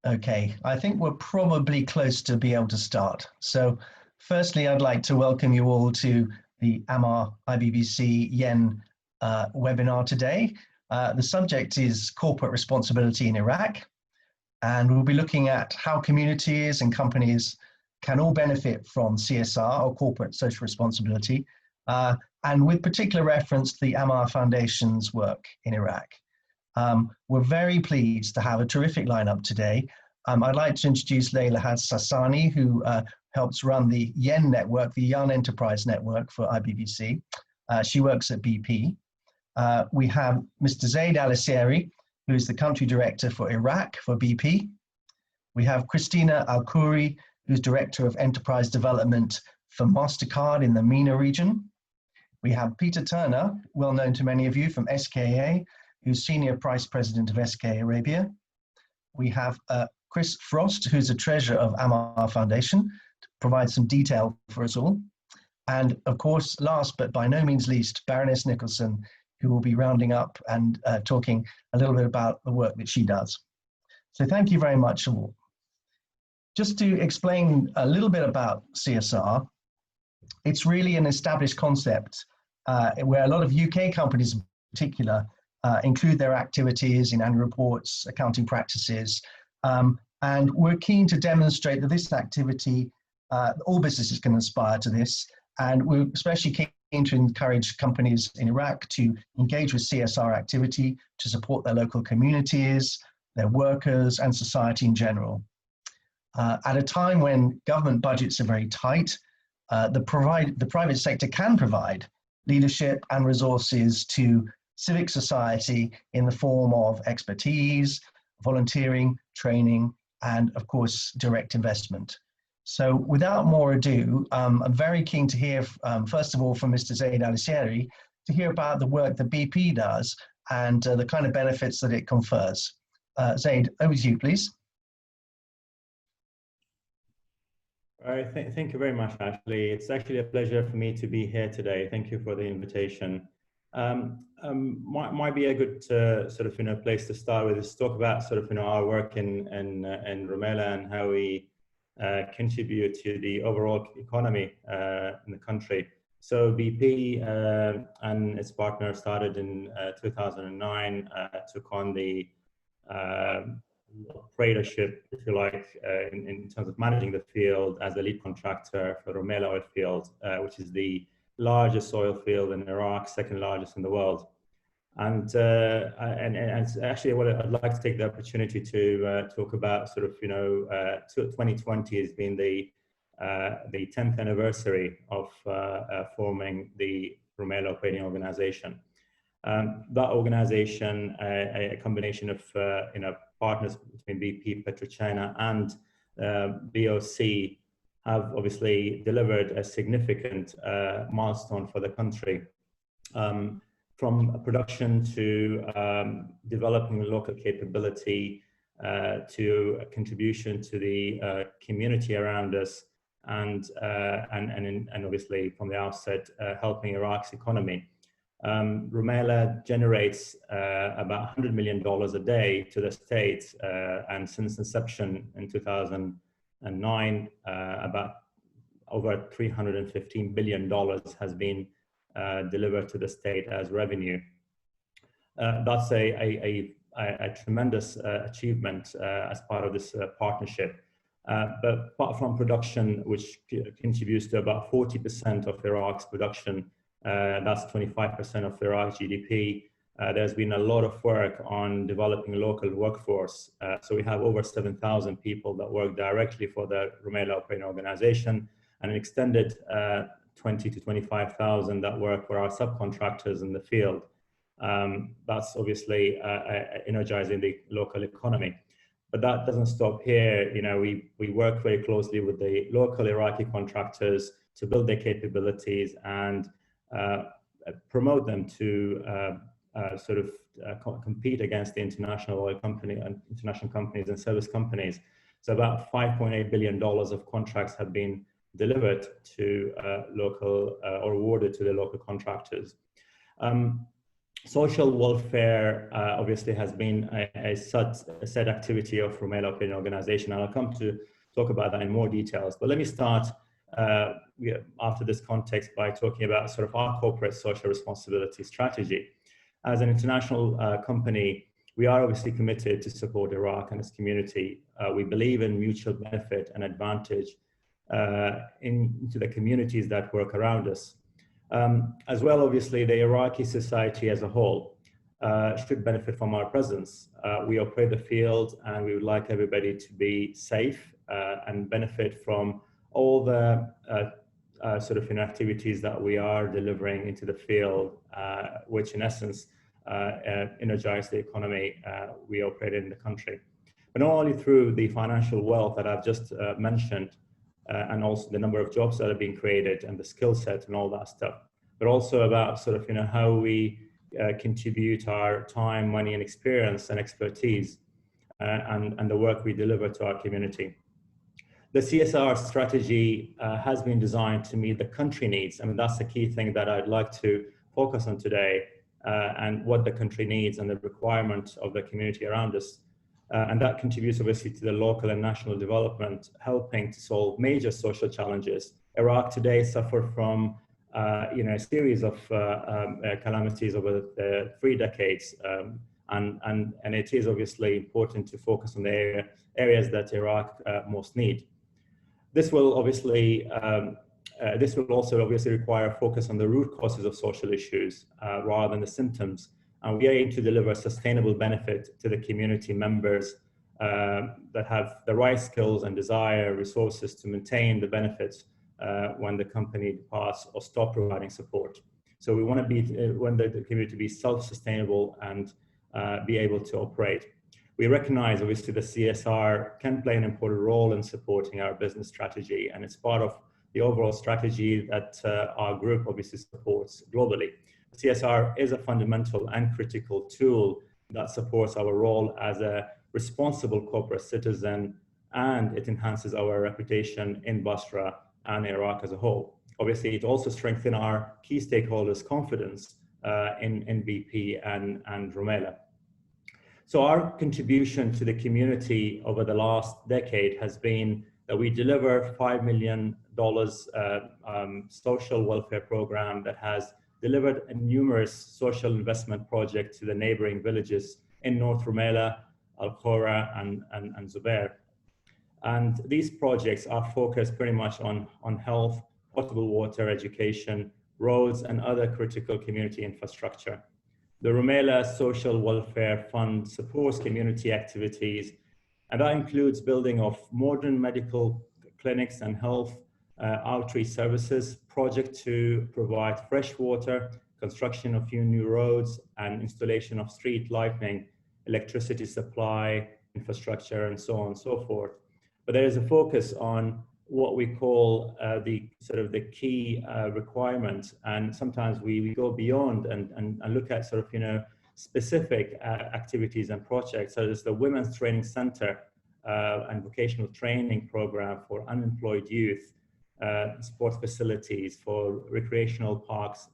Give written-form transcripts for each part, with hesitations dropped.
Okay, I think we're probably close to be able to start. So firstly, I'd like to welcome you all to the Amar IBBC Yen webinar today. The subject is corporate responsibility in Iraq, and we'll be looking at how communities and companies can all benefit from CSR, or corporate social responsibility, and with particular reference to the Amar Foundation's work in Iraq. We're very pleased to have a terrific lineup today. I'd like to introduce Leila Hassani, who helps run the Yen network, the Young Enterprise Network for IBBC. She works at BP. We have Mr. Zaid Al-Asieri, who is the country director for Iraq for BP. We have Christina Al-Khoury, who's director of enterprise development for Mastercard in the MENA region. We have Peter Turner, well known to many of you, from SKA, who's Senior Vice President of SKA Arabia. We have Chris Frost, who's the Treasurer of Amar Foundation, to provide some detail for us all. And of course, last but by no means least, Baroness Nicholson, who will be rounding up and talking a little bit about the work that she does. So thank you very much all. Just to explain a little bit about CSR, it's really an established concept where a lot of UK companies in particular include their activities in annual reports, accounting practices, and we're keen to demonstrate that this activity, all businesses can aspire to this, and we're especially keen to encourage companies in Iraq to engage with CSR activity to support their local communities, their workers, and society in general. At a time when government budgets are very tight, the private sector can provide leadership and resources to civic society in the form of expertise, volunteering, training, and of course, direct investment. So without more ado, I'm very keen to hear, first of all, from Mr. Zaid Al-Asieri, to hear about the work that BP does and the kind of benefits that it confers. Zaid, over to you, please. All right, thank you very much, Ashley. It's actually a pleasure for me to be here today. Thank you for the invitation. Might be a good sort of place to start with is talk about sort of our work in Rumaila and how we contribute to the overall economy in the country. So BP and its partner started in 2009, took on the operatorship, if you like, in terms of managing the field as the lead contractor for Rumaila oil field, which is the largest oil field in Iraq, second largest in the world. And actually, what I'd like to take the opportunity to talk about sort of, 2020 has been the 10th anniversary of forming the Rumaila operating organization. That organization, a combination of partners between BP, PetroChina, and BOC, have obviously delivered a significant milestone for the country, from production to developing local capability to a contribution to the community around us, and obviously from the outset helping Iraq's economy. Rumaila generates about $100 million a day to the state, and since inception in 2009, about over $315 billion has been delivered to the state as revenue. That's a tremendous achievement as part of this partnership. But apart from production, which contributes to about 40% of Iraq's production, that's 25% of Iraq's GDP. There's been a lot of work on developing local workforce. So we have over 7,000 people that work directly for the Rumaila operating organization, and an extended 20 to 25,000 that work for our subcontractors in the field. That's obviously energizing the local economy. But that doesn't stop here. We work very closely with the local Iraqi contractors to build their capabilities and promote them to compete against the international oil company and international companies and service companies. So about $5.8 billion of contracts have been delivered to local or awarded to the local contractors. social welfare obviously has been a set activity of Rumeila Opinion Organization, and I'll come to talk about that in more details. But let me start after this context by talking about sort of our corporate social responsibility strategy. As an international company, we are obviously committed to support Iraq and its community. We believe in mutual benefit and advantage into the communities that work around us. As well, obviously, the Iraqi society as a whole should benefit from our presence. We operate the field, and we would like everybody to be safe and benefit from all the sort of activities that we are delivering into the field, which in essence energize the economy we operate in the country. But not only through the financial wealth that I've just mentioned, and also the number of jobs that are being created and the skill set and all that stuff, but also about sort of how we contribute our time, money, and experience and expertise and the work we deliver to our community. The CSR strategy has been designed to meet the country needs. I mean, that's the key thing that I'd like to focus on today, and what the country needs and the requirement of the community around us. And that contributes obviously to the local and national development, helping to solve major social challenges. Iraq today suffers from a series of calamities over the 3 decades, and it is obviously important to focus on the areas that Iraq most need. This will obviously this will also obviously require focus on the root causes of social issues rather than the symptoms. And we aim to deliver sustainable benefit to the community members that have the right skills and desire, resources to maintain the benefits when the company departs or stop providing support. So we want to be, the community be self-sustainable and be able to operate. We recognize obviously the CSR can play an important role in supporting our business strategy, and it's part of the overall strategy that our group obviously supports globally. CSR is a fundamental and critical tool that supports our role as a responsible corporate citizen, and it enhances our reputation in Basra and Iraq as a whole. Obviously, it also strengthens our key stakeholders' confidence in BP and Rumeila. So our contribution to the community over the last decade has been that we deliver $5 million social welfare program that has delivered numerous social investment projects to the neighboring villages in North Rumeila, Al-Khora, and Zubair. And these projects are focused pretty much on health, potable water, education, roads, and other critical community infrastructure. The Rumeila Social Welfare Fund supports community activities, and that includes building of modern medical clinics and health outreach services, project to provide fresh water, construction of few new roads, and installation of street lighting, electricity supply, infrastructure, and so on and so forth. But there is a focus on what we call the sort of the key requirements, and sometimes we go beyond and look at sort of specific activities and projects, such as the Women's Training Center and vocational training program for unemployed youth, sports facilities for recreational parks,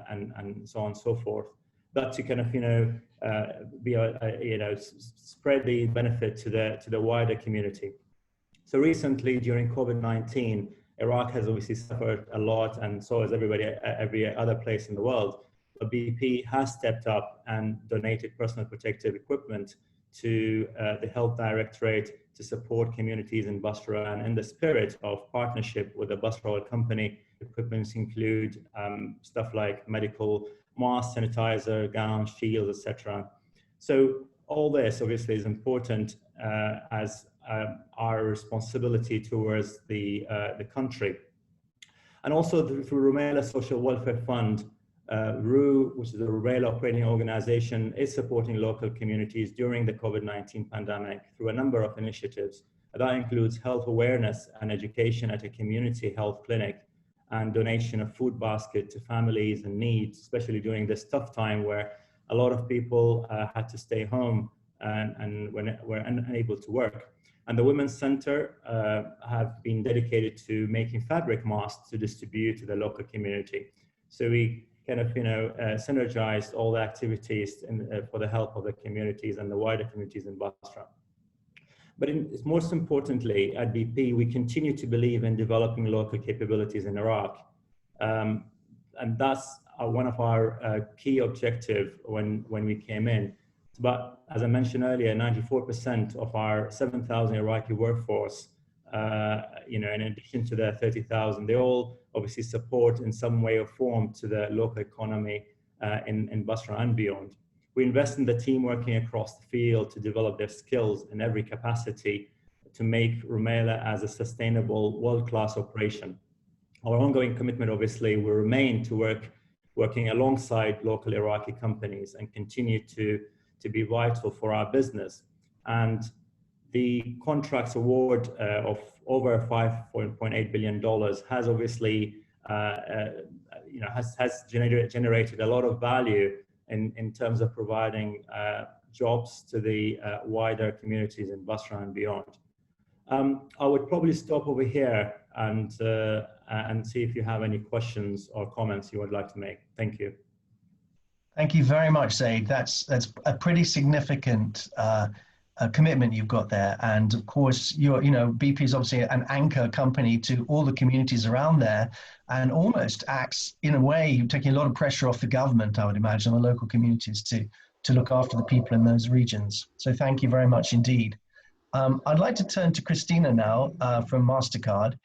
and so on and so forth. That to kind of spread the benefit to the wider community. So recently, during COVID-19, Iraq has obviously suffered a lot, and so has every other place in the world. But BP has stepped up and donated personal protective equipment to the Health Directorate to support communities in Basra, and in the spirit of partnership with the Basra Oil Company. Equipments include stuff like medical masks, sanitizer, gowns, shields, etc. So all this obviously is important as our responsibility towards the country. And also through Rumeila Social Welfare Fund, RU, which is the Rumeila Operating Organization, is supporting local communities during the COVID-19 pandemic through a number of initiatives. That includes health awareness and education at a community health clinic, and donation of food basket to families in need, especially during this tough time where a lot of people had to stay home and were unable to work. And the Women's Center have been dedicated to making fabric masks to distribute to the local community. So we kind of, synergized all the activities for the help of the communities and the wider communities in Basra. But most importantly, at BP, we continue to believe in developing local capabilities in Iraq. And that's one of our key objectives when we came in. But as I mentioned earlier, 94% of our 7,000 Iraqi workforce, in addition to the 30,000, they all obviously support in some way or form to the local economy in Basra and beyond. We invest in the team working across the field to develop their skills in every capacity to make Rumaila as a sustainable world-class operation. Our ongoing commitment, obviously, will remain to working alongside local Iraqi companies and continue to be vital for our business. And the contracts award of over $5.8 billion has obviously has generated a lot of value in terms of providing jobs to the wider communities in Basra and beyond. I would probably stop over here and see if you have any questions or comments you would like to make. Thank you. Thank you very much, Zaid. That's a pretty significant commitment you've got there. And of course, BP is obviously an anchor company to all the communities around there, and almost acts in a way, taking a lot of pressure off the government, I would imagine, on the local communities to look after the people in those regions. So thank you very much indeed. I'd like to turn to Christina now from Mastercard,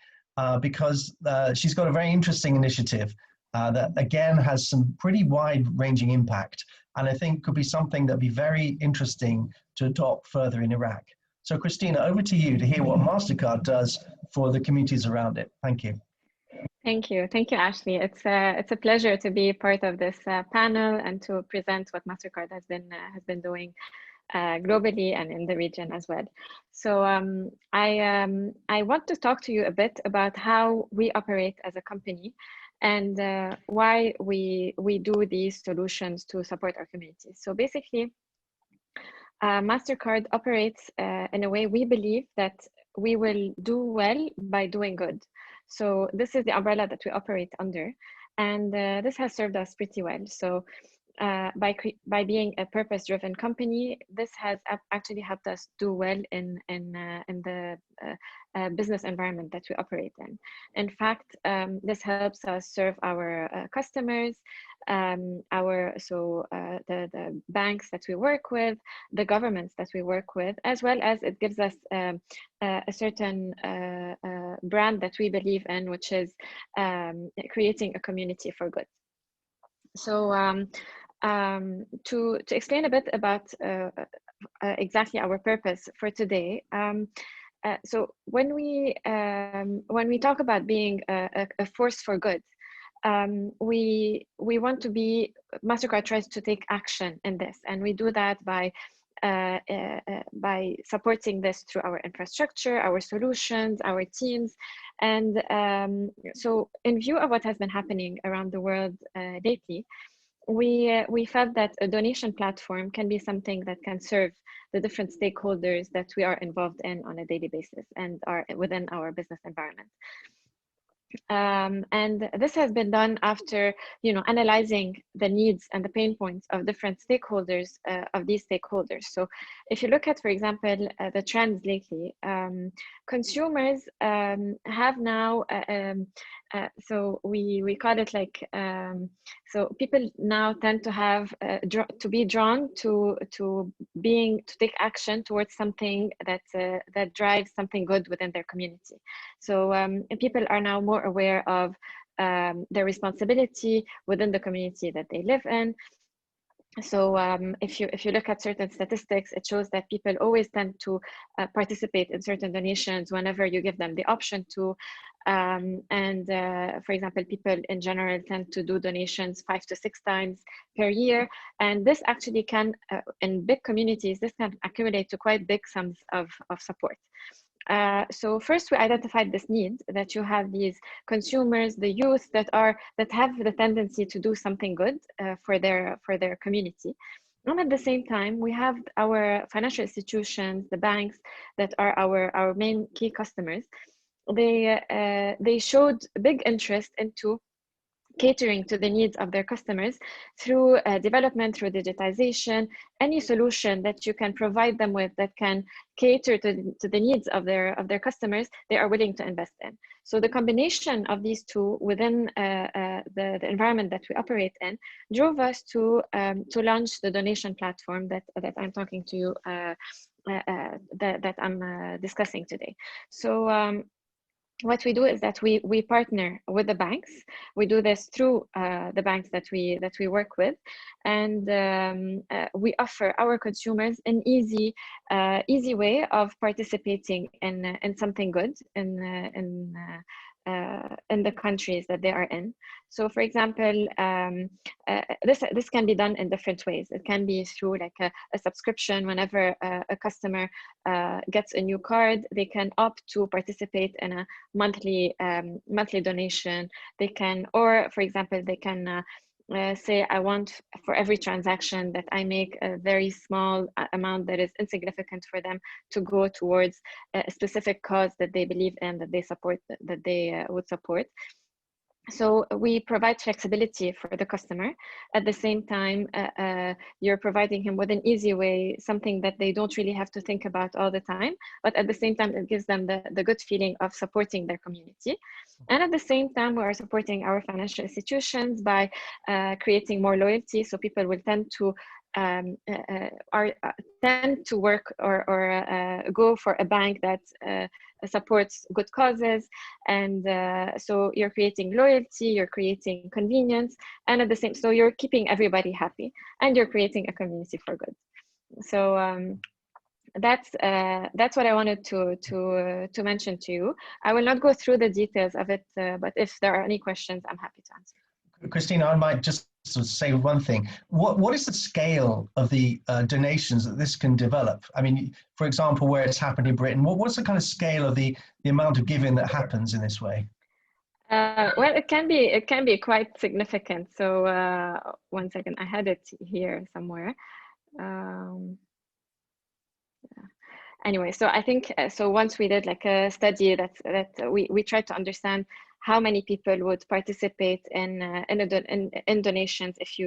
because she's got a very interesting initiative that again has some pretty wide-ranging impact, and I think could be something that'd be very interesting to adopt further in Iraq. So Christina, over to you to hear what Mastercard does for the communities around it. Thank you. Thank you, Ashley. It's a pleasure to be part of this panel and to present what Mastercard has been doing globally and in the region as well. So I want to talk to you a bit about how we operate as a company and why we do these solutions to support our communities. So basically, Mastercard operates in a way we believe that we will do well by doing good. So this is the umbrella that we operate under, and this has served us pretty well. So by being a purpose-driven company, this has actually helped us do well in the business environment that we operate in. In fact, this helps us serve our customers, the banks that we work with, the governments that we work with, as well as it gives us a certain brand that we believe in, which is creating a community for good. So to explain a bit about exactly our purpose for today, so when we talk about being a force for good, we want to be, Mastercard tries to take action in this, and we do that by supporting this through our infrastructure, our solutions, our teams. And so in view of what has been happening around the world lately, we felt that a donation platform can be something that can serve the different stakeholders that we are involved in on a daily basis and are within our business environment. And this has been done after, analyzing the needs and the pain points of different stakeholders, of these stakeholders. So if you look at, for example, the trends lately, consumers have now, so we call it like, so people now tend to have, to be drawn to take action towards something that drives something good within their community. So people are now more aware of their responsibility within the community that they live in. So if you look at certain statistics, it shows that people always tend to participate in certain donations whenever you give them the option to. For example, people in general tend to do donations 5 to 6 times per year. And this actually can, in big communities, this can accumulate to quite big sums of support. So first we identified this need that you have these consumers, the youth that have the tendency to do something good for their community. And at the same time, we have our financial institutions, the banks that are our main key customers. They showed big interest into catering to the needs of their customers through development, through digitization, any solution that you can provide them with that can cater to the needs of their customers, they are willing to invest in. So the combination of these two within the environment that we operate in drove us to launch the donation platform that I'm talking to you, that I'm discussing today. So what we do is that we partner with the banks. We do this through the banks that we work with, and we offer our consumers an easy way of participating in something good in the countries that they are in. So, for example, this can be done in different ways. It can be through like a subscription. Whenever a customer gets a new card, they can opt to participate in a monthly donation. They can, or for example, they can say, I want for every transaction that I make a very small amount that is insignificant for them to go towards a specific cause that they believe in, that they support, that they would support. So we provide flexibility for the customer. At the same time, you're providing him with an easy way, something that they don't really have to think about all the time, but at the same time, it gives them the good feeling of supporting their community. And at the same time, we are supporting our financial institutions by creating more loyalty. So people will tend to work or go for a bank that supports good causes, and so you're creating loyalty, you're creating convenience, and at the same, so you're keeping everybody happy, and you're creating a community for good. So that's what I wanted to mention to you. I will not go through the details of it, but if there are any questions, I'm happy to answer. Christina, I might just say one thing. What is the scale of the donations that this can develop? I mean, for example, where it's happened in Britain, what's the kind of scale of the amount of giving that happens in this way? Well, it can be quite significant. So 1 second, I had it here somewhere. Anyway, so I think so. Once we did like a study that we tried to understand how many people would participate in donations if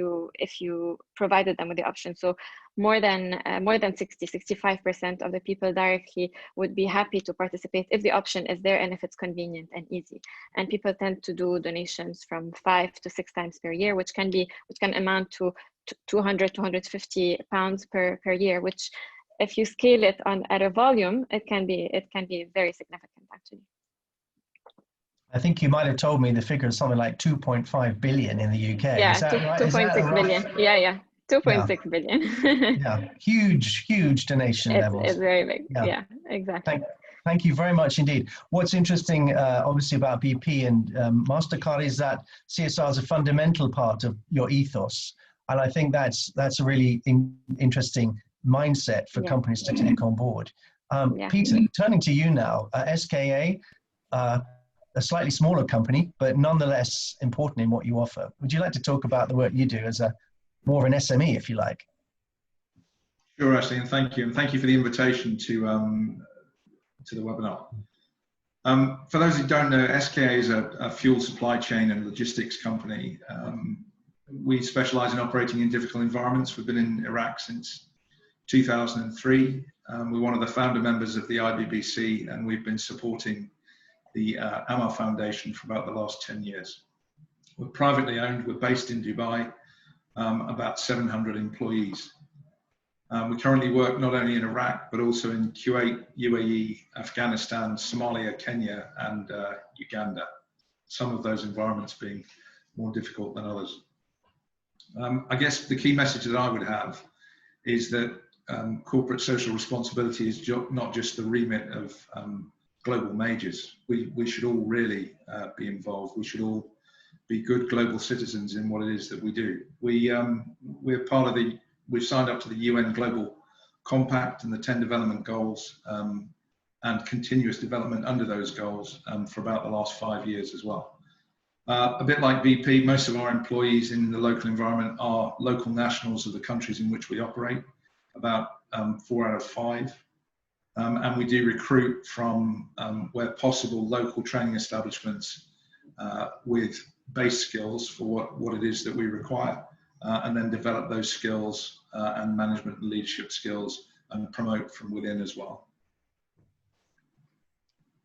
you provided them with the option. So more than 65% of the people directly would be happy to participate if the option is there and if it's convenient and easy. And people tend to do donations from 5 to 6 times per year, which can amount to 200, 250 pounds per year, which if you scale it at a volume, it can be very significant actually. I think you might have told me the figure is something like 2.5 billion in the UK. Yeah, is that right? 2.6 billion. Yeah, 2.6 billion. Yeah, huge donation levels. It's very big. Yeah, exactly. Thank you very much indeed. What's interesting, obviously, about BP and Mastercard is that CSR is a fundamental part of your ethos, and I think that's a really interesting mindset for companies to take on board. Peter, turning to you now, SKA. A slightly smaller company, but nonetheless important in what you offer. Would you like to talk about the work you do as more of an SME, if you like? Sure, Ashley, and thank you for the invitation to the webinar. For those who don't know, SKA is a fuel supply chain and logistics company. We specialize in operating in difficult environments. We've been in Iraq since 2003. We're one of the founder members of the IBBC, and we've been supporting the Amar Foundation for about the last 10 years. We're privately owned, we're based in Dubai, about 700 employees. We currently work not only in Iraq, but also in Kuwait, UAE, Afghanistan, Somalia, Kenya, and Uganda. Some of those environments being more difficult than others. I guess the key message that I would have is that corporate social responsibility is not just the remit of global majors. We should all really be involved. We should all be good global citizens in what it is that we do. We're part of we've signed up to the UN Global Compact and the 10 development goals and continuous development under those goals for about the last 5 years as well. A bit like BP, most of our employees in the local environment are local nationals of the countries in which we operate, about 4 out of 5. And we do recruit from, where possible, local training establishments with base skills for what it is that we require, and then develop those skills and management and leadership skills and promote from within as well.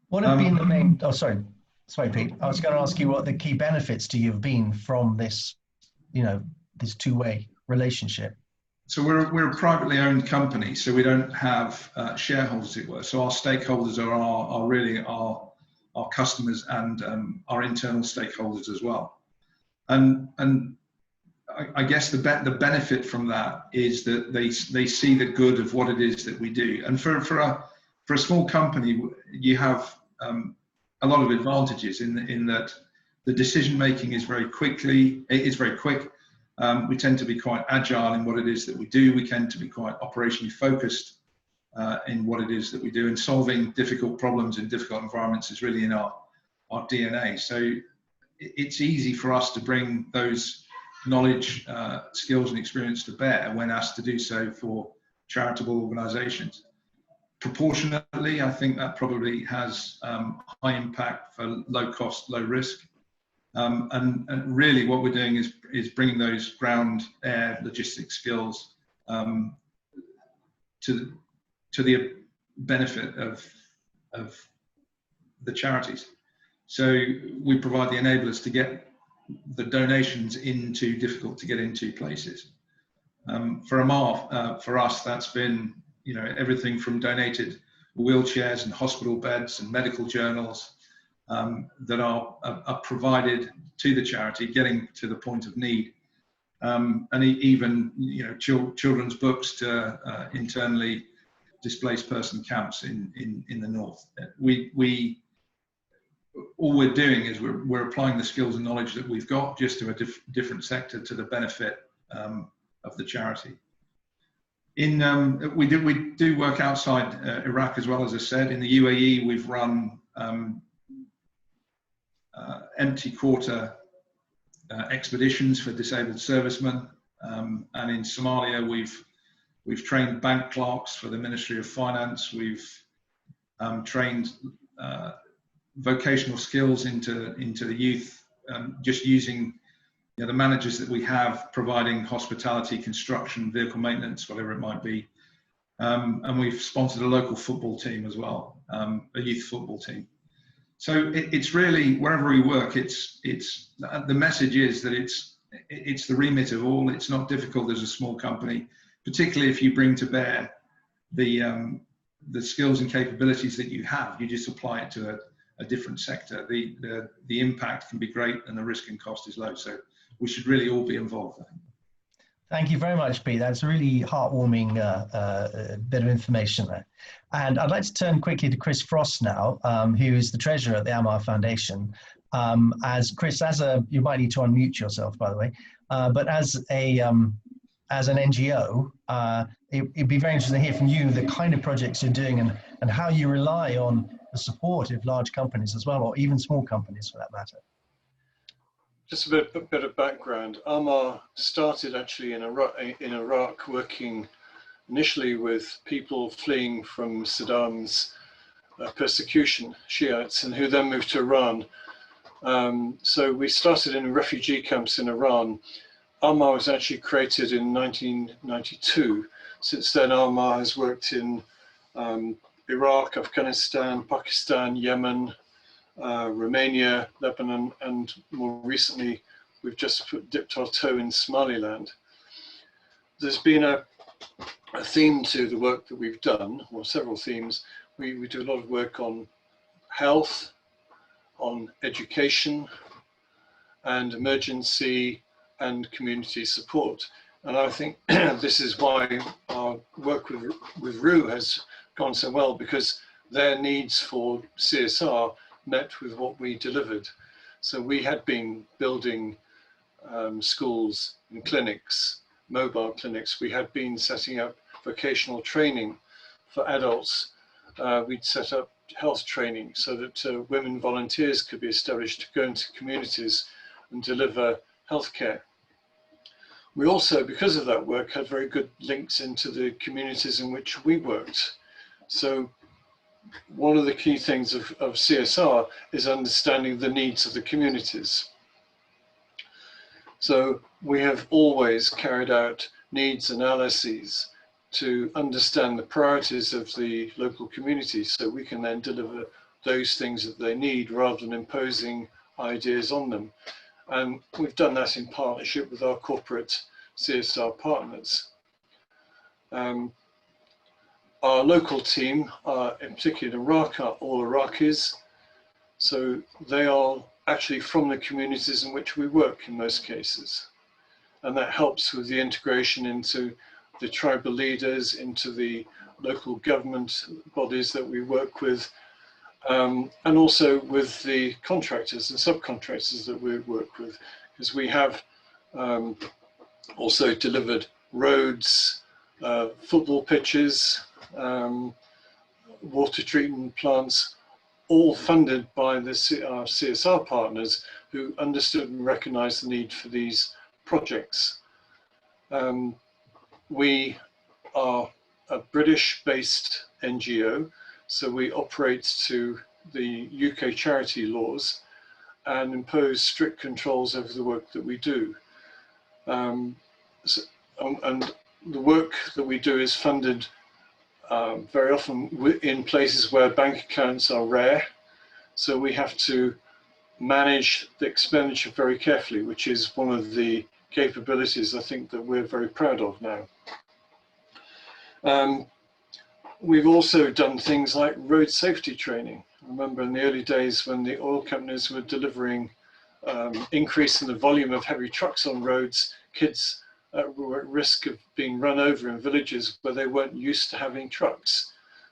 What have been the main, oh, sorry, Pete. I was going to ask you what the key benefits to you have been from this, this two-way relationship. So we're a privately owned company, so we don't have shareholders, as it were. So our stakeholders are really our customers and our internal stakeholders as well. And I guess the benefit from that is that they see the good of what it is that we do. And for a small company, you have a lot of advantages in that the decision making is very quick. We tend to be quite agile in what it is that we do. We tend to be quite operationally focused in what it is that we do, and solving difficult problems in difficult environments is really in our DNA. So it's easy for us to bring those knowledge, skills and experience to bear when asked to do so for charitable organizations. Proportionately, I think that probably has high impact for low cost, low risk. And really what we're doing is bringing those ground air logistics skills to the benefit of the charities. So we provide the enablers to get the donations into difficult to get into places. For Amar, for us, that's been everything from donated wheelchairs and hospital beds and medical journals that are provided to the charity, getting to the point of need, and even children's books to internally displaced person camps in the north. All we're doing is we're applying the skills and knowledge that we've got just to a different sector to the benefit of the charity. We do work outside Iraq as well, as I said. In the UAE, we've run empty quarter expeditions for disabled servicemen, and in Somalia we've trained bank clerks for the Ministry of Finance. We've trained vocational skills into the youth, just using the managers that we have, providing hospitality, construction, vehicle maintenance, whatever it might be. And we've sponsored a local football team as well, a youth football team. So it's really, wherever we work, the message is that it's the remit of all. It's not difficult as a small company, particularly if you bring to bear the skills and capabilities that you have. You just apply it to a different sector. The impact can be great and the risk and cost is low. So we should really all be involved, I think. Thank you very much, Pete. That's a really heartwarming bit of information there. And I'd like to turn quickly to Chris Frost now, who is the treasurer at the Amar Foundation. As Chris, you might need to unmute yourself, by the way, but as an NGO, it'd be very interesting to hear from you the kind of projects you're doing and how you rely on the support of large companies as well, or even small companies for that matter. Just a bit of background. Amar started actually in Iraq, working initially with people fleeing from Saddam's persecution, Shiites, and who then moved to Iran. So we started in refugee camps in Iran. Amar was actually created in 1992. Since then, Amar has worked in Iraq, Afghanistan, Pakistan, Yemen, Romania, Lebanon, and more recently, we've just dipped our toe in Somaliland. There's been a theme to the work that we've done, or several themes. We do a lot of work on health, on education, and emergency and community support. And I think this is why our work with RU has gone so well, because their needs for CSR met with what we delivered. So we had been building schools and clinics, mobile clinics. We had been setting up vocational training for adults. We'd set up health training so that women volunteers could be established to go into communities and deliver healthcare. We also, because of that work, had very good links into the communities in which we worked. So one of the key things of CSR is understanding the needs of the communities. So we have always carried out needs analyses to understand the priorities of the local community, so we can then deliver those things that they need rather than imposing ideas on them. And we've done that in partnership with our corporate CSR partners. Our local team, in particular in Iraq, are all Iraqis. So they are actually from the communities in which we work in most cases. And that helps with the integration into the tribal leaders, into the local government bodies that we work with, and also with the contractors and subcontractors that we work with, because we have also delivered roads, football pitches, water treatment plants, all funded by the our CSR partners who understood and recognized the need for these projects. We are a British-based NGO, so we operate to the UK charity laws and impose strict controls over the work that we do. And the work that we do is funded very often in places where bank accounts are rare. So we have to manage the expenditure very carefully, which is one of the capabilities I think that we're very proud of now. We've also done things like road safety training. I remember in the early days when the oil companies were delivering increase in the volume of heavy trucks on roads, kids were at risk of being run over in villages where they weren't used to having trucks.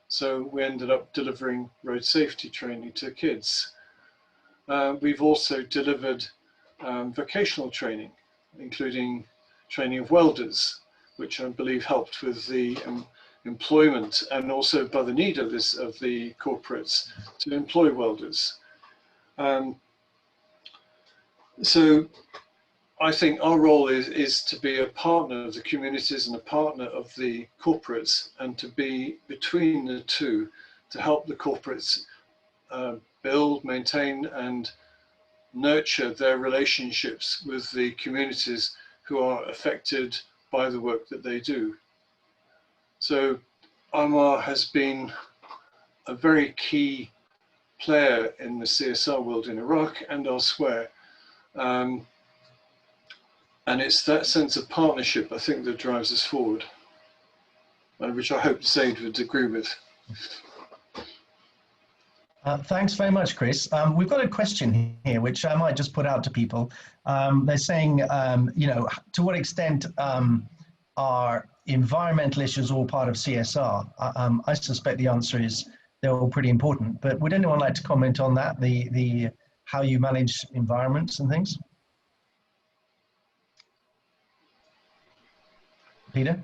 So we ended up delivering road safety training to kids. We've also delivered vocational training, including training of welders, which I believe helped with the employment and also by the need of the corporates to employ welders. So I think our role is to be a partner of the communities and a partner of the corporates, and to be between the two to help the corporates build, maintain and nurture their relationships with the communities who are affected by the work that they do. So Amar has been a very key player in the CSR world in Iraq and elsewhere. And it's that sense of partnership, I think, that drives us forward, and which I hope Zaid would agree with. Thanks very much, Chris. We've got a question here, which I might just put out to people. They're saying, you know, to what extent are environmental issues all part of CSR? I suspect the answer is they're all pretty important, but would anyone like to comment on that, the how you manage environments and things? Peter?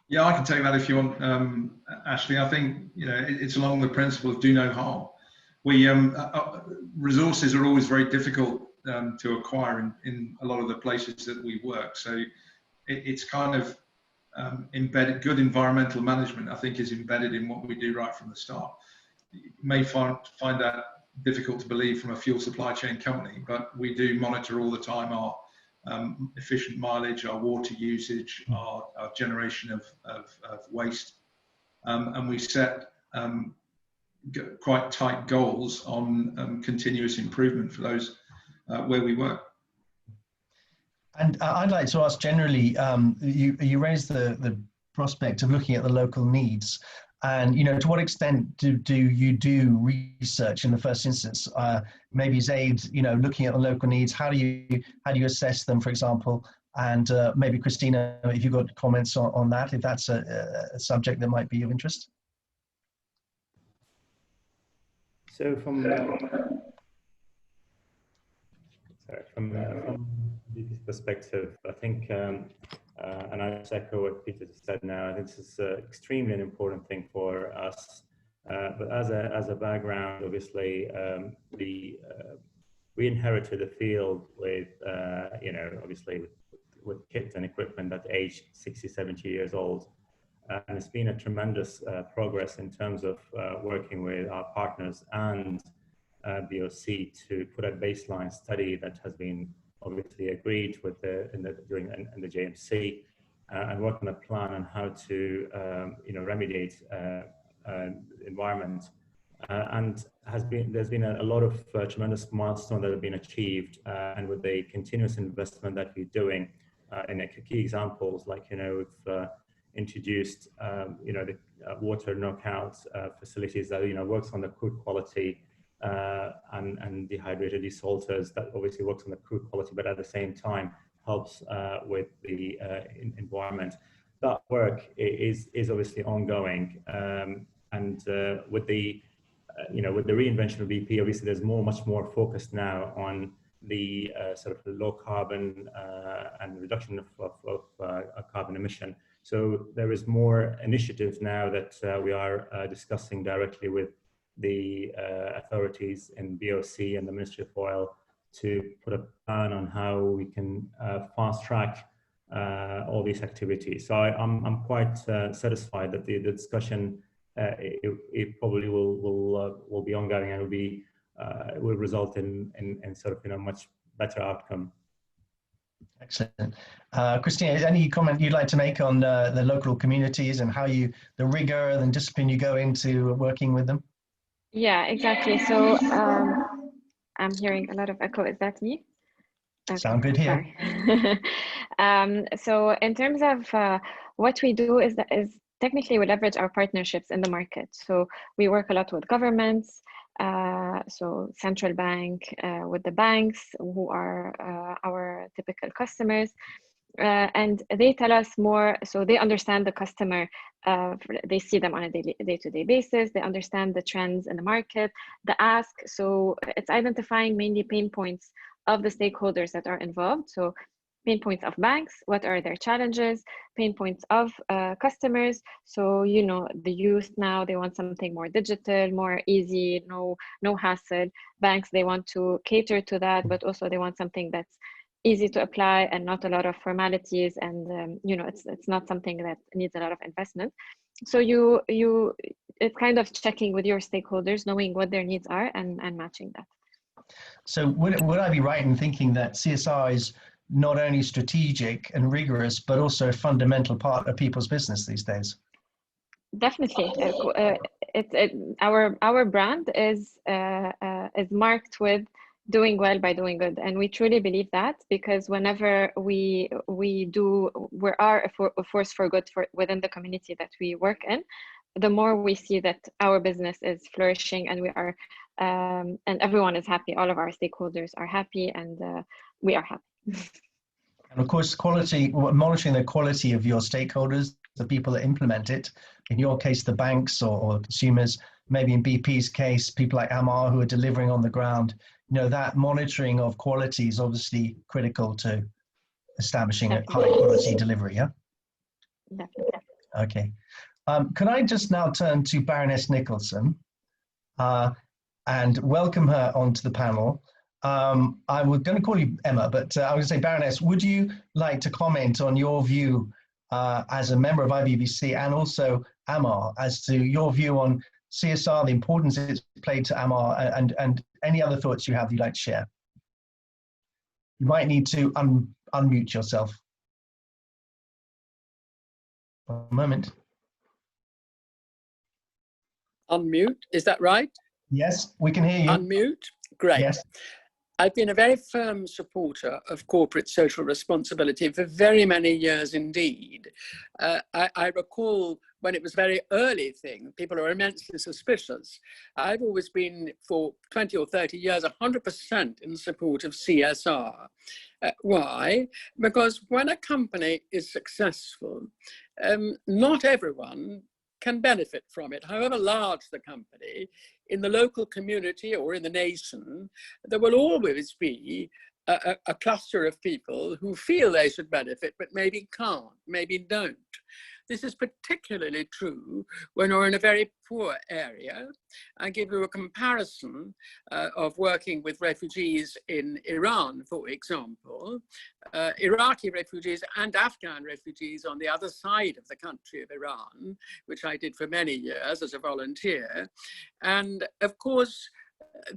Yeah, I can take that if you want, Ashley. I think, you know, it's along the principle of do no harm. We resources are always very difficult to acquire in a lot of the places that we work. So it's kind of embedded. Good environmental management, I think, is embedded in what we do right from the start. You may find that difficult to believe from a fuel supply chain company, but we do monitor all the time our efficient mileage, our water usage, our generation of waste, and we set quite tight goals on continuous improvement for those where we work. And I'd like to ask generally, you raised the prospect of looking at the local needs, and, you know, to what extent do you do research in the first instance? Maybe Zaid, you know, looking at the local needs, how do you assess them, for example? And maybe Christina, if you've got comments on that, if that's a subject that might be of interest. So from this perspective, I think, and I just echo what Peter just said now, I think this is extremely an important thing for us. But as a background, obviously, we inherited a field with, you know, obviously with kit and equipment that aged 60, 70 years old. And it's been a tremendous progress in terms of working with our partners and BOC to put a baseline study that has been obviously agreed with in the JMC, and work on a plan on how to remediate environment. And there's been a lot of tremendous milestones that have been achieved, and with the continuous investment that we're doing in key examples, like we've introduced the water knockout facilities that works on the crude quality, and dehydrated desalters that obviously works on the crude quality, but at the same time helps with the environment. That work is obviously ongoing, and with the reinvention of BP, obviously there's much more focus now on the sort of low carbon and reduction of carbon emission. So there is more initiatives now that we are discussing directly with the authorities in BOC and the Ministry of Oil to put a plan on how we can fast track all these activities. So I'm quite satisfied that the discussion it probably will be ongoing, and will result in sort of much better outcome. Excellent. Christina, any comment you'd like to make on the local communities and how the rigor and discipline you go into working with them? Yeah, exactly. So I'm hearing a lot of echo. Is that me? Okay, sound good here. So in terms of what we do is technically we leverage our partnerships in the market. So we work a lot with governments, so central bank, with the banks who are our typical customers. And they tell us more, so they understand the customer, they see them on a day-to-day basis, they understand the trends in the market, the ask. So it's identifying mainly pain points of the stakeholders that are involved. So pain points of banks, what are their challenges, pain points of customers. So, the youth now, they want something more digital, more easy, no hassle. Banks, they want to cater to that, but also they want something that's easy to apply and not a lot of formalities, and it's not something that needs a lot of investment. So it's kind of checking with your stakeholders, knowing what their needs are and matching that. So would I be right in thinking that CSR is not only strategic and rigorous, but also a fundamental part of people's business these days? Definitely. Our brand is marked with doing well by doing good, and we truly believe that, because whenever we are a force for good within the community that we work in, the more we see that our business is flourishing, and we are and everyone is happy, all of our stakeholders are happy, and we are happy. And of course, monitoring the quality of your stakeholders, the people that implement it, in your case, the banks or consumers, maybe in BP's case, people like Amar who are delivering on the ground, that monitoring of quality is obviously critical to establishing a high quality delivery, yeah? Definitely. Okay. Can I just now turn to Baroness Nicholson and welcome her onto the panel. I was going to call you Emma, but I was going to say, Baroness, would you like to comment on your view as a member of IBBC, and also Amar, as to your view on CSR, the importance it's played to Amar, and any other thoughts you have you'd like to share? You might need to unmute yourself. One moment. Unmute, is that right? Yes, we can hear you. Unmute, great. Yes. I've been a very firm supporter of corporate social responsibility for very many years indeed. I recall when it was a very early thing, people are immensely suspicious. I've always been, for 20 or 30 years, 100% in support of CSR. Why? Because when a company is successful, not everyone can benefit from it. However large the company, in the local community or in the nation, there will always be a cluster of people who feel they should benefit, but maybe can't, maybe don't. This is particularly true when you're in a very poor area. I give you a comparison of working with refugees in Iran, for example. Iraqi refugees and Afghan refugees on the other side of the country of Iran, which I did for many years as a volunteer. And of course,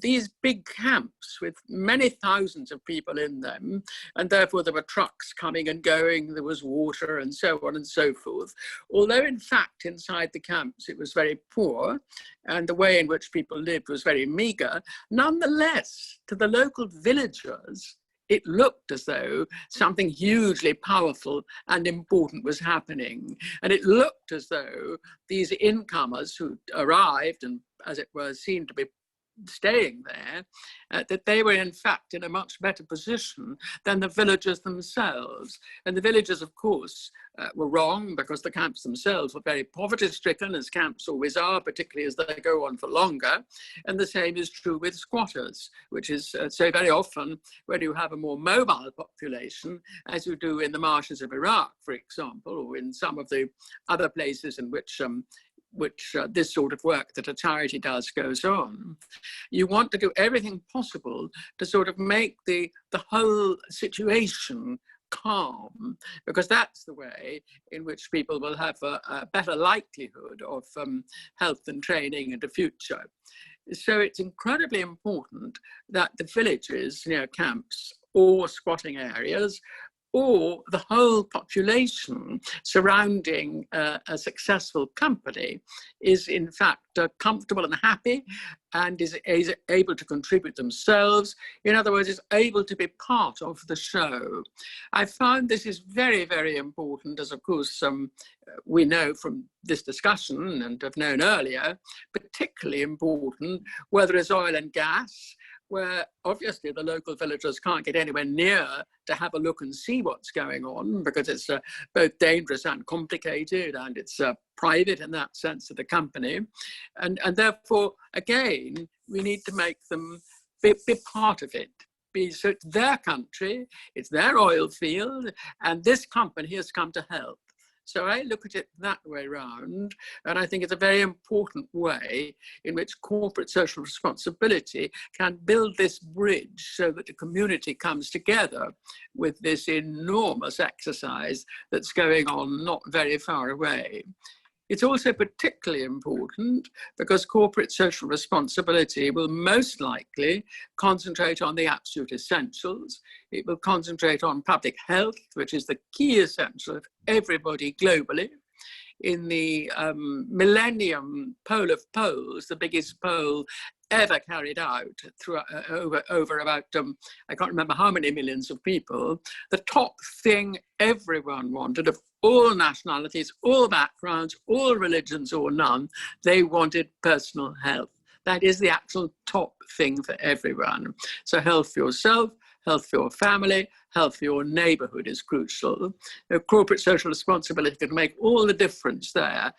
these big camps with many thousands of people in them, and therefore there were trucks coming and going, there was water and so on and so forth. Although in fact inside the camps it was very poor and the way in which people lived was very meager, nonetheless to the local villagers it looked as though something hugely powerful and important was happening. And it looked as though these incomers who arrived and, as it were, seemed to be staying there, that they were in fact in a much better position than the villagers themselves. And the villagers, of course, were wrong, because the camps themselves were very poverty-stricken, as camps always are, particularly as they go on for longer. And the same is true with squatters, which is so very often when you have a more mobile population, as you do in the marshes of Iraq, for example, or in some of the other places in which this sort of work that a charity does goes on. You want to do everything possible to sort of make the whole situation calm, because that's the way in which people will have a better likelihood of health and training in the future. So it's incredibly important that the villages near camps or squatting areas, or the whole population surrounding a successful company, is in fact comfortable and happy, and is able to contribute themselves. In other words, is able to be part of the show. I found this is very, very important, as of course we know from this discussion and have known earlier, particularly important whether it's oil and gas, where obviously the local villagers can't get anywhere near to have a look and see what's going on, because it's both dangerous and complicated, and it's private in that sense of the company. And therefore, again, we need to make them be part of it. So it's their country, it's their oil field, and this company has come to help. So I look at it that way round, and I think it's a very important way in which corporate social responsibility can build this bridge so that the community comes together with this enormous exercise that's going on not very far away. It's also particularly important because corporate social responsibility will most likely concentrate on the absolute essentials. It will concentrate on public health, which is the key essential of everybody globally. In the Millennium Poll of Polls, the biggest poll ever carried out through, over about, I can't remember how many millions of people, the top thing everyone wanted, of all nationalities, all backgrounds, all religions or none, they wanted personal health. That is the actual top thing for everyone. So health for yourself, health for your family, health for your neighborhood is crucial. Corporate social responsibility can make all the difference there.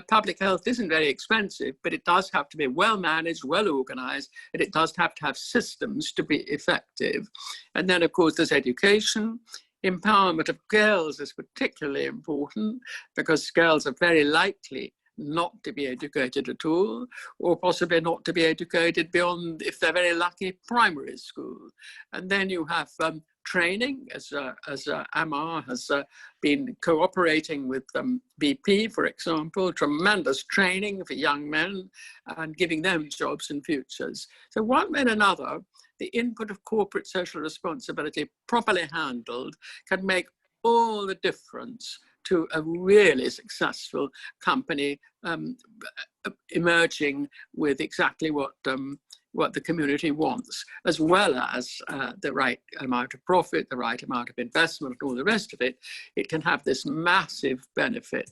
Public health isn't very expensive, but it does have to be well managed, well organized, and it does have to have systems to be effective. And then, of course, there's education. Empowerment of girls is particularly important because girls are very likely not to be educated at all, or possibly not to be educated beyond, if they're very lucky, primary school. And then you have training, as Amar has been cooperating with BP, for example, tremendous training for young men and giving them jobs and futures. So one way and another, the input of corporate social responsibility properly handled can make all the difference to a really successful company emerging with exactly what the community wants, as well as the right amount of profit, the right amount of investment, and all the rest of it. It can have this massive benefit.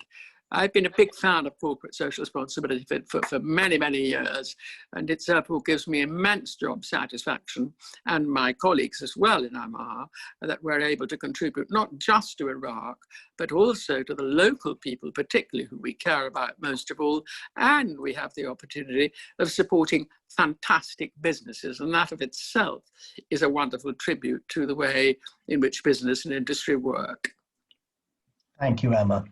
I've been a big fan of corporate social responsibility for many, many years, and it therefore gives me immense job satisfaction, and my colleagues as well in Amar, that we're able to contribute not just to Iraq, but also to the local people, particularly who we care about most of all, and we have the opportunity of supporting fantastic businesses, and that of itself is a wonderful tribute to the way in which business and industry work. Thank you, Emma.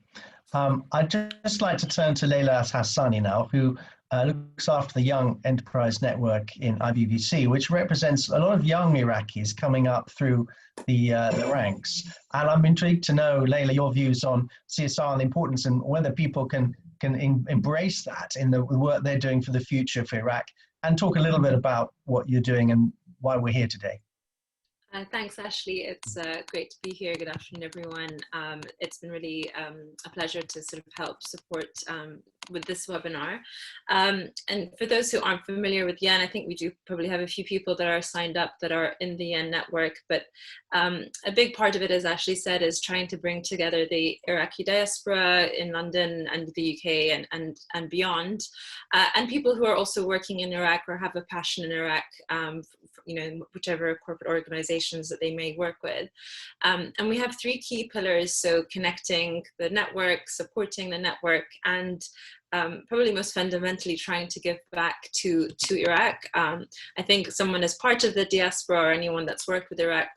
I'd just like to turn to Leila Hassani now, who looks after the Young Enterprise Network in IBBC, which represents a lot of young Iraqis coming up through the ranks. And I'm intrigued to know, Leila, your views on CSR and the importance, and whether people can embrace that in the work they're doing for the future for Iraq, and talk a little bit about what you're doing and why we're here today. Thanks, Ashley. It's great to be here. Good afternoon, everyone. It's been really a pleasure to sort of help support with this webinar. And for those who aren't familiar with YEN, I think we do probably have a few people that are signed up that are in the YEN network, but a big part of it, as Ashley said, is trying to bring together the Iraqi diaspora in London and the UK and beyond, and people who are also working in Iraq or have a passion in Iraq, you know, whichever corporate organizations that they may work with. And we have three key pillars, so connecting the network, supporting the network, and probably most fundamentally trying to give back to Iraq. I think someone as part of the diaspora or anyone that's worked with Iraq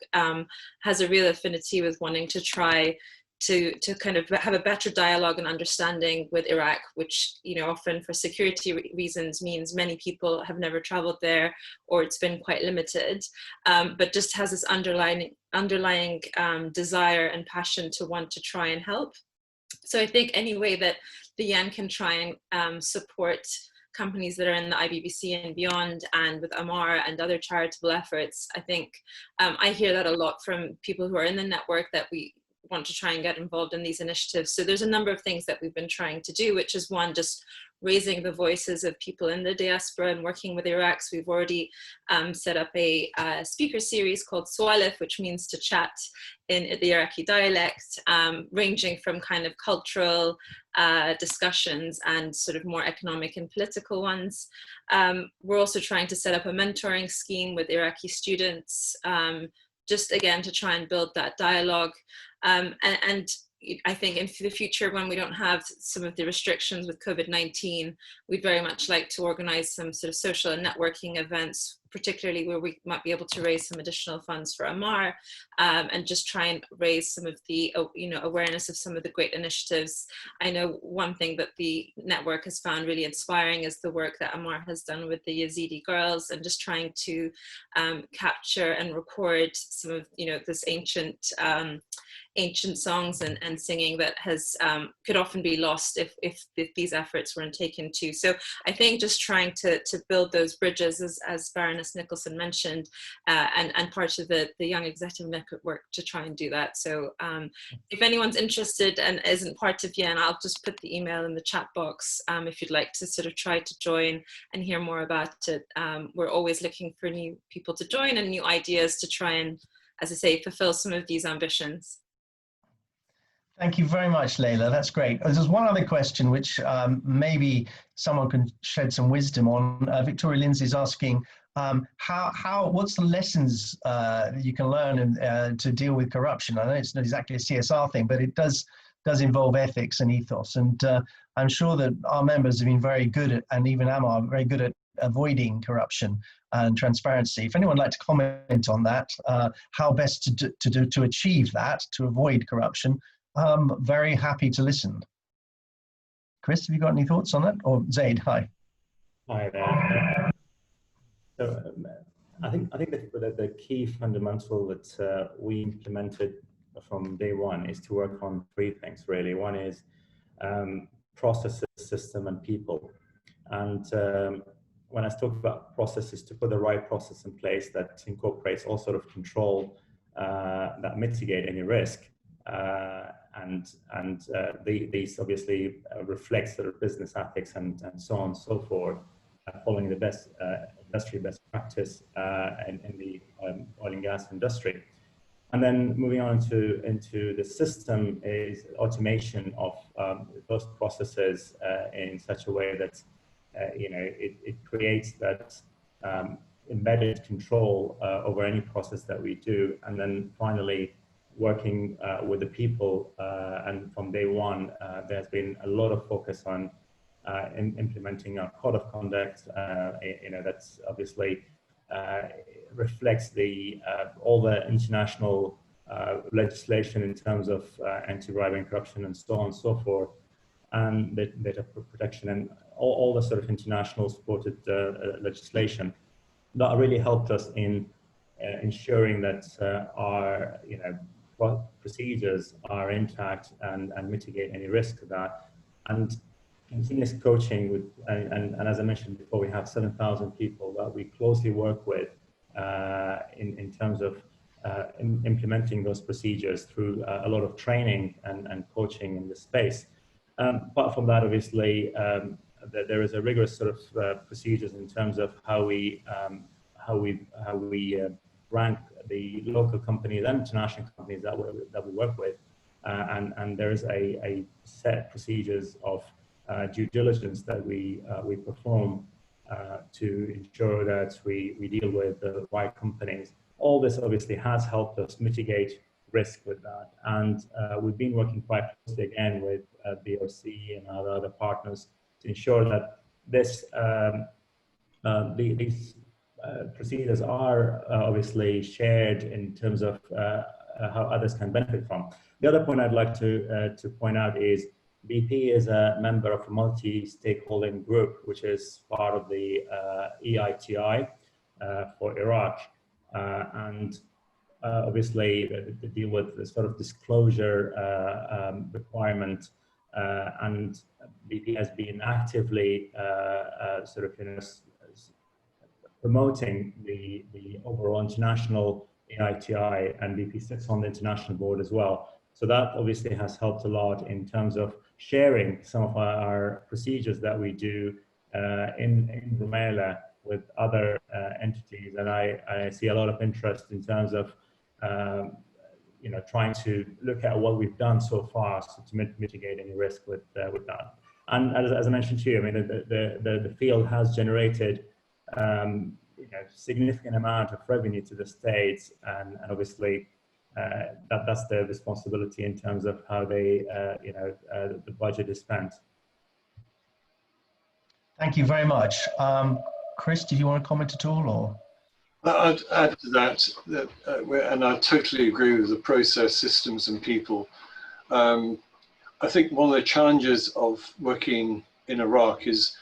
has a real affinity with wanting to try to kind of have a better dialogue and understanding with Iraq, which, you know, often for security reasons means many people have never traveled there or it's been quite limited, but just has this underlying desire and passion to want to try and help. So I think any way that the YEN can try and support companies that are in the IBBC and beyond, and with Amar and other charitable efforts, I think I hear that a lot from people who are in the network, that we want to try and get involved in these initiatives. So there's a number of things that we've been trying to do, which is one, just raising the voices of people in the diaspora and working with Iraq. So we've already set up a speaker series called Swalif, which means to chat in the Iraqi dialect, ranging from kind of cultural discussions and sort of more economic and political ones. We're also trying to set up a mentoring scheme with Iraqi students, just again to try and build that dialogue. And I think in the future, when we don't have some of the restrictions with COVID-19, we'd very much like to organize some sort of social and networking events, particularly where we might be able to raise some additional funds for Amar, and just try and raise some of the awareness of some of the great initiatives. I know one thing that the network has found really inspiring is the work that Amar has done with the Yazidi girls, and just trying to capture and record some of this ancient songs and singing that has could often be lost if these efforts weren't taken to. So I think just trying to build those bridges, as Baroness Nicholson mentioned, and part of the Young Executive Network to try and do that. So if anyone's interested and isn't part of YEN, I'll just put the email in the chat box if you'd like to sort of try to join and hear more about it. We're always looking for new people to join and new ideas to try and, as I say, fulfill some of these ambitions. Thank you very much, Layla. That's great. There's one other question which maybe someone can shed some wisdom on. Victoria Lindsay is asking, what's the lessons you can learn to deal with corruption? I know it's not exactly a CSR thing, but it does involve ethics and ethos. And I'm sure that our members have been very good at, and even Amar, very good at avoiding corruption and transparency. If anyone would like to comment on that, how best to achieve that, to avoid corruption, very happy to listen. Chris, have you got any thoughts on that? Or Zaid, hi. Hi there. So I think that the key fundamental that we implemented from day one is to work on three things really. One is processes, system, and people. And when I talk about processes, to put the right process in place that incorporates all sort of control that mitigate any risk. These obviously reflect sort of business ethics and so on and so forth, following the best industry best practice in the oil and gas industry. And then moving on into the system is automation of those processes in such a way that it creates that embedded control over any process that we do. And then finally, working with the people, and from day one, there's been a lot of focus on implementing our code of conduct. That's obviously reflects all the international legislation in terms of anti-bribery and corruption and so on and so forth, and data protection and all the sort of international supported legislation that really helped us in ensuring that our procedures are intact and mitigate any risk of that. And continuous coaching with, and as I mentioned before, we have 7,000 people that we closely work with in terms of implementing those procedures through a lot of training and coaching in the space. Apart from that, obviously, there is a rigorous sort of procedures in terms of how we rank the local companies and international companies that we work with, and there is a set procedures of due diligence that we perform to ensure that we deal with the right companies. All this obviously has helped us mitigate risk with that, and we've been working quite closely again with BOC and our other partners to ensure that these procedures are obviously shared in terms of how others can benefit from. The other point I'd like to point out is BP is a member of a multi-stakeholding group, which is part of the EITI for Iraq, and obviously to deal with the sort of disclosure requirement, and BP has been actively sort of promoting the overall international EITI, and BP sits on the international board as well. So that obviously has helped a lot in terms of sharing some of our procedures that we do in Rumeila with other entities, and I see a lot of interest in terms of trying to look at what we've done so far to mitigate any risk with that. And as I mentioned to you, I mean the field has generated significant amount of revenue to the States, and obviously that's their responsibility in terms of how they the budget is spent. Thank you very much. Chris, do you want to comment at all, or? I'd add to that, and I totally agree with the process, systems and people. I think one of the challenges of working in Iraq is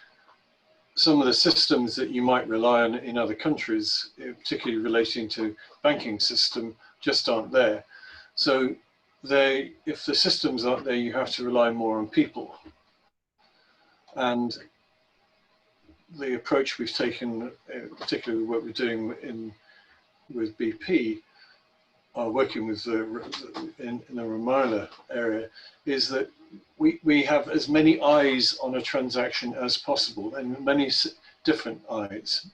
some of the systems that you might rely on in other countries, particularly relating to banking system, just aren't there. So if the systems aren't there, you have to rely more on people. And the approach we've taken, particularly what we're doing with BP, working with in the Rumeila area, is that we have as many eyes on a transaction as possible, and many different eyes.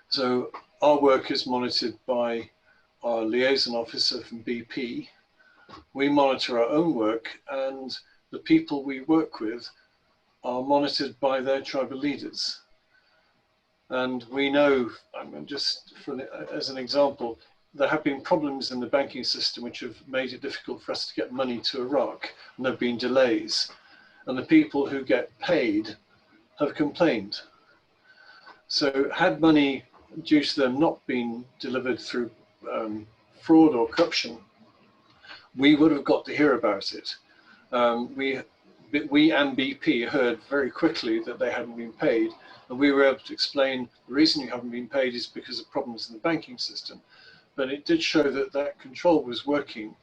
So our work is monitored by our liaison officer from BP. We monitor our own work, and the people we work with are monitored by their tribal leaders. And we know, just as an example, there have been problems in the banking system which have made it difficult for us to get money to Iraq, and there have been delays. And the people who get paid have complained. So had money due to them not being delivered through fraud or corruption, we would have got to hear about it. We and BP heard very quickly that they hadn't been paid, and we were able to explain the reason you haven't been paid is because of problems in the banking system. But it did show that that control was working.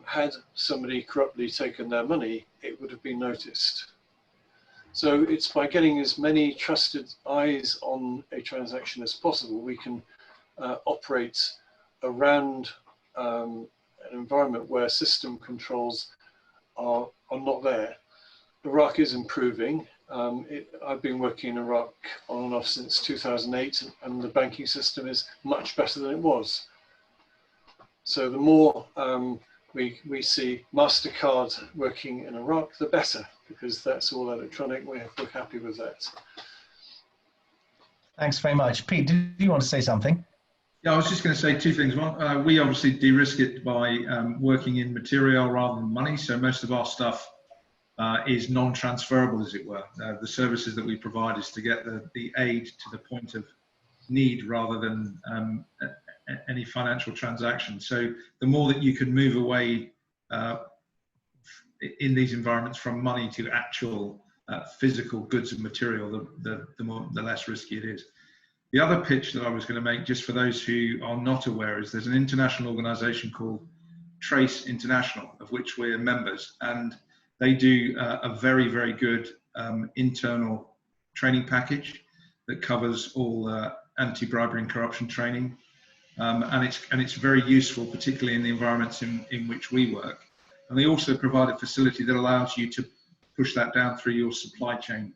Had somebody corruptly taken their money, it would have been noticed. So it's by getting as many trusted eyes on a transaction as possible, we can operate around an environment where system controls are not there. Iraq is improving. I've been working in Iraq on and off since 2008, and the banking system is much better than it was. So the more we see Mastercard working in Iraq, the better, because that's all electronic. We're happy with that. Thanks very much. Pete, do you want to say something? Yeah, I was just going to say two things. One, we obviously de-risk it by working in material rather than money. So most of our stuff is non-transferable, as it were. The services that we provide is to get the aid to the point of need rather than any financial transaction. So the more that you can move away in these environments from money to actual physical goods and material, the less risky it is. The other pitch that I was going to make, just for those who are not aware, is there's an international organization called Trace International, of which we're members, and They do a very, very good internal training package that covers all anti-bribery and corruption training. And it's very useful, particularly in the environments in which we work. And they also provide a facility that allows you to push that down through your supply chain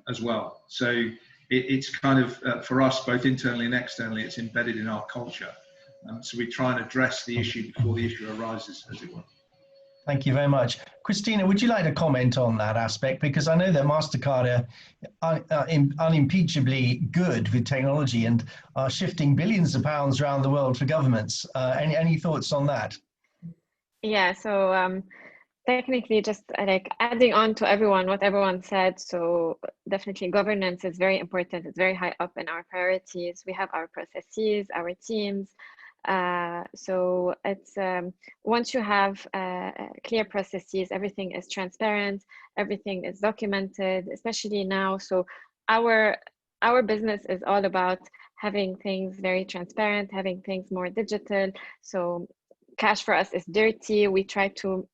as well. So it's kind of, for us, both internally and externally, it's embedded in our culture. So we try and address the issue before the issue arises, as it were. Thank you very much. Christina, would you like to comment on that aspect? Because I know that Mastercard are unimpeachably good with technology and are shifting billions of pounds around the world for governments. Any thoughts on that? Yeah, so technically just like adding on to what everyone said, so definitely governance is very important. It's very high up in our priorities. We have our processes, our teams. So it's once you have clear processes, everything is transparent, everything is documented, especially now. So our business is all about having things very transparent, having things more digital. So cash for us is dirty. We try to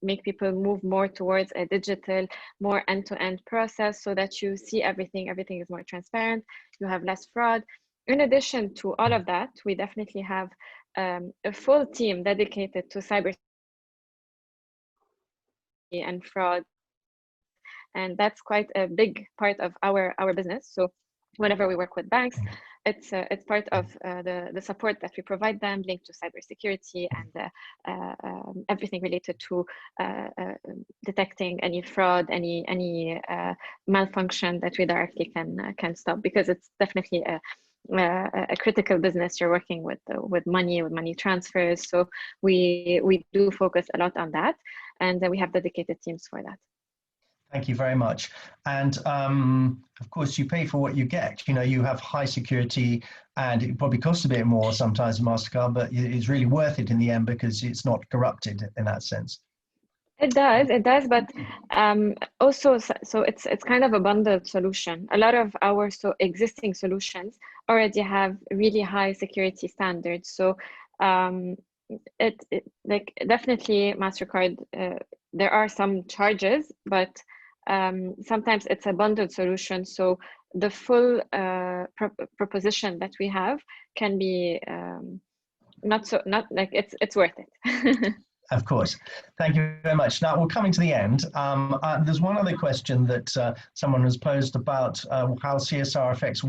make people move more towards a digital, more end-to-end process so that you see everything is more transparent, you have less fraud. In addition to all of that, we definitely have a full team dedicated to cybersecurity and fraud. And that's quite a big part of our business. So whenever we work with banks, it's part of the support that we provide them linked to cybersecurity and everything related to detecting any fraud, any malfunction that we directly can stop, because it's definitely a critical business. You're working with money transfers. So we do focus a lot on that, and we have dedicated teams for that. Thank you very much. And of course, you pay for what you get. You know, you have high security, and it probably costs a bit more sometimes in Mastercard, but it's really worth it in the end because it's not corrupted in that sense. It does, but also, so it's kind of a bundled solution. A lot of our existing solutions already have really high security standards. So it like definitely Mastercard, there are some charges, but sometimes it's a bundled solution. So the full proposition that we have can be not like it's worth it. Of course. Thank you very much. Now we're coming to the end. There's one other question that someone has posed about how CSR affects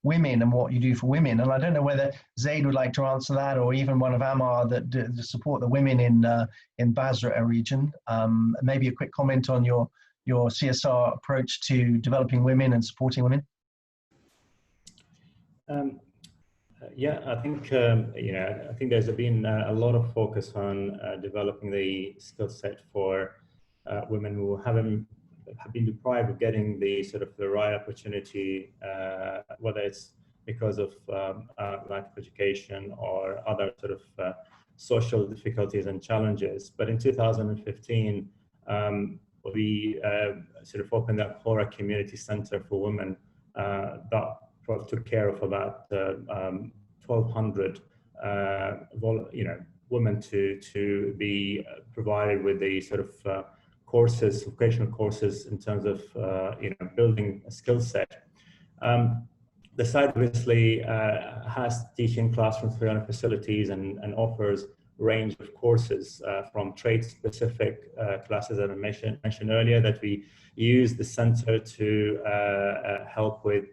women and what you do for women. And I don't know whether Zaid would like to answer that, or even one of Amar that support the women in Basra region. Maybe a quick comment on your CSR approach to developing women and supporting women. Yeah, I think I think there's been a lot of focus on developing the skill set for women who have been deprived of getting the right opportunity, whether it's because of lack of education or other social difficulties and challenges. But in 2015, we opened up Hora Community Center for Women that took care of about 1,200 women to be provided with the courses, vocational courses in terms of building a skill set. The site obviously has teaching classrooms for young facilities and offers a range of courses from trade-specific classes that I mentioned earlier, that we use the center to help with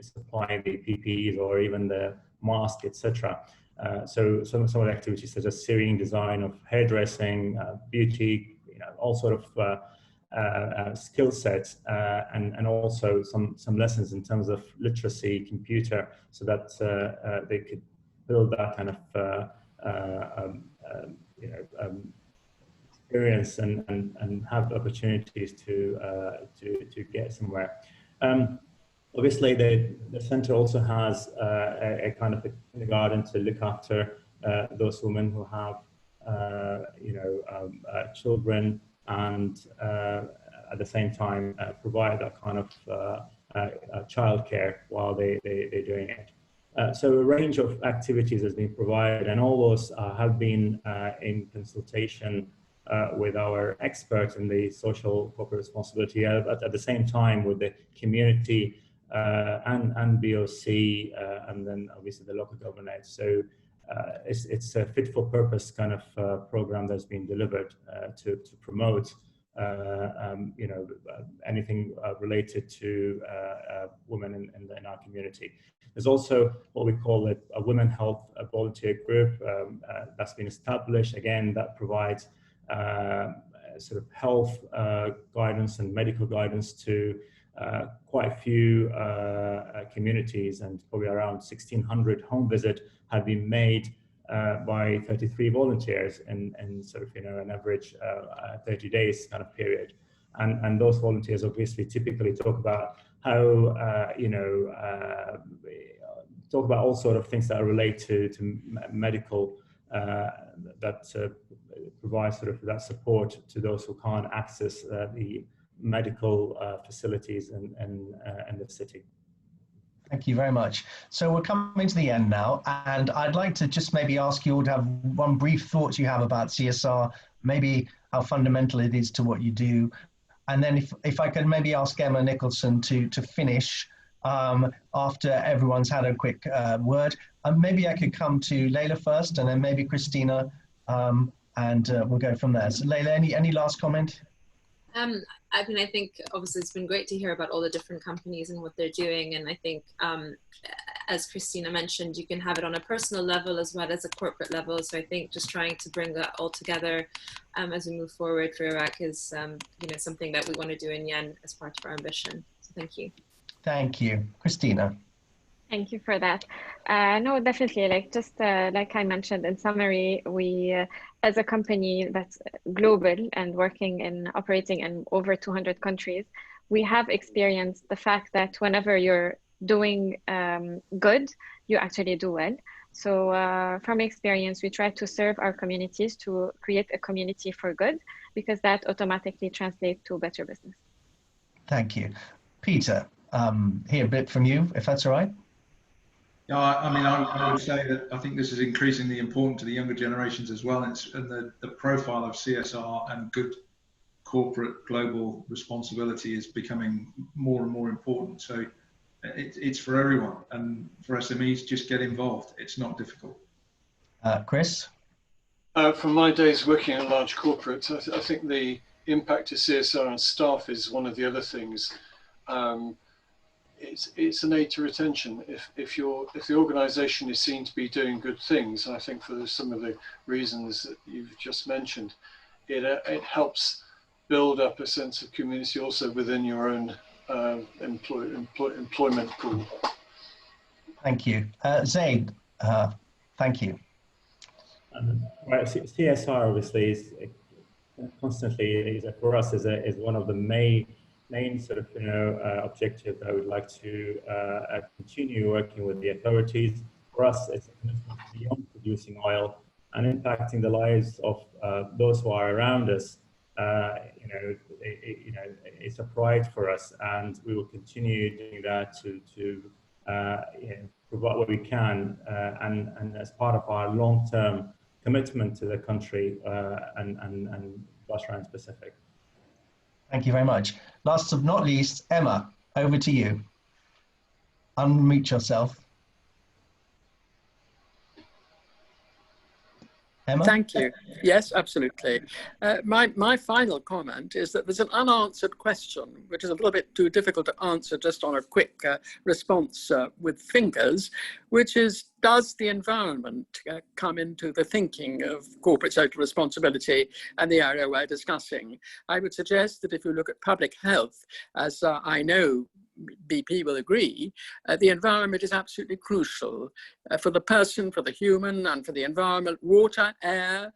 supplying the PPEs or even the mask, etc. So some of the activities such as sewing, design of hairdressing, beauty, all sort of skill sets, and also some lessons in terms of literacy, computer, so that they could build that kind of experience and have opportunities to get somewhere. Obviously, the center also has a kind of a kindergarten to look after those women who have children, and at the same time provide that kind of childcare while they're doing it. So a range of activities has been provided, and all those have been in consultation with our experts in the social corporate responsibility, at the same time with the community and BOC, and then obviously the local government. So it's a fit for purpose kind of program that's been delivered to promote anything related to women in our community. There's also what we call a women health volunteer group that's been established. Again, that provides sort of health guidance and medical guidance to quite a few communities, and probably around 1,600 home visits have been made by 33 volunteers in sort of, an average 30 days kind of period. And those volunteers obviously typically talk about how, talk about all sort of things that relate to medical, that provide sort of that support to those who can't access the medical facilities in the city. Thank you very much. So we're coming to the end now, and I'd like to just maybe ask you all to have one brief thought you have about CSR, maybe how fundamental it is to what you do. And then if I could maybe ask Emma Nicholson to finish after everyone's had a quick word. Maybe I could come to Leila first, and then maybe Christina, and we'll go from there. So Leila, any last comment? I mean, I think obviously it's been great to hear about all the different companies and what they're doing. And I think, as Christina mentioned, you can have it on a personal level as well as a corporate level. So I think just trying to bring that all together as we move forward for Iraq is, something that we want to do in Yen as part of our ambition. So thank you. Thank you. Christina. Thank you for that. No, definitely, like I mentioned, in summary, we, as a company that's global and operating in over 200 countries, we have experienced the fact that whenever you're doing good, you actually do well. So from experience, we try to serve our communities to create a community for good, because that automatically translates to better business. Thank you. Peter, hear a bit from you, if that's all right. Yeah, I mean, I would say that I think this is increasingly important to the younger generations as well. And the profile of CSR and good corporate global responsibility is becoming more and more important. So it's for everyone, and for SMEs, just get involved. It's not difficult. Chris? From my days working in large corporates, I think the impact of CSR on staff is one of the other things. It's an aid to retention. If the organisation is seen to be doing good things, and I think for some of the reasons that you've just mentioned, it helps build up a sense of community also within your own employment pool. Thank you. Zaid, thank you. Well, CSR obviously is constantly for us is one of the main sort of objective that I would like to continue working with the authorities. For us, it's a commitment beyond producing oil and impacting the lives of those who are around us. It's a pride for us, and we will continue doing that to provide what we can, and as part of our long-term commitment to the country and Basra in specific. Thank you very much. Last but not least, Emma, over to you. Unmute yourself. Emma? Thank you. Yes, absolutely. My final comment is that there's an unanswered question, which is a little bit too difficult to answer just on a quick response with fingers, which is, does the environment come into the thinking of corporate social responsibility and the area we're discussing? I would suggest that if you look at public health, as I know BP will agree, the environment is absolutely crucial for the person, for the human, and for the environment. Water, air,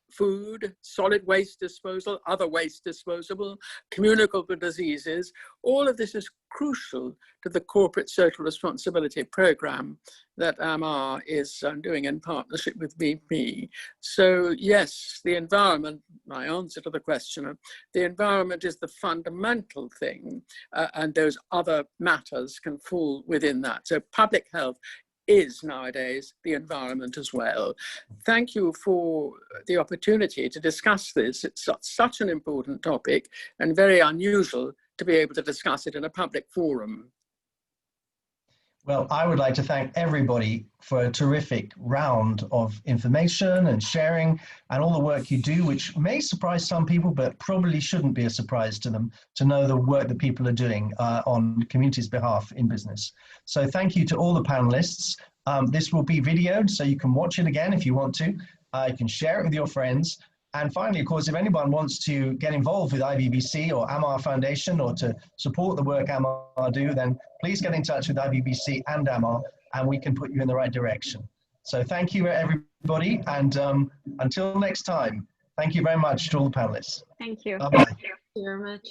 food, solid waste disposal, other waste disposal, communicable diseases, all of this is crucial to the corporate social responsibility program that Amar is doing in partnership with BP. So yes, the environment, my answer to the question, the environment is the fundamental thing, and those other matters can fall within that. So public health is nowadays the environment as well. Thank you for the opportunity to discuss this. It's such an important topic and very unusual to be able to discuss it in a public forum. Well, I would like to thank everybody for a terrific round of information and sharing and all the work you do, which may surprise some people, but probably shouldn't be a surprise to them to know the work that people are doing on the community's behalf in business. So thank you to all the panelists. This will be videoed, so you can watch it again if you want to. You can share it with your friends. And finally, of course, if anyone wants to get involved with IBBC or Amar Foundation or to support the work Amar do, then please get in touch with IBBC and Amar, and we can put you in the right direction. So thank you, everybody. And until next time, thank you very much to all the panelists. Thank you. Bye-bye. Thank you very much.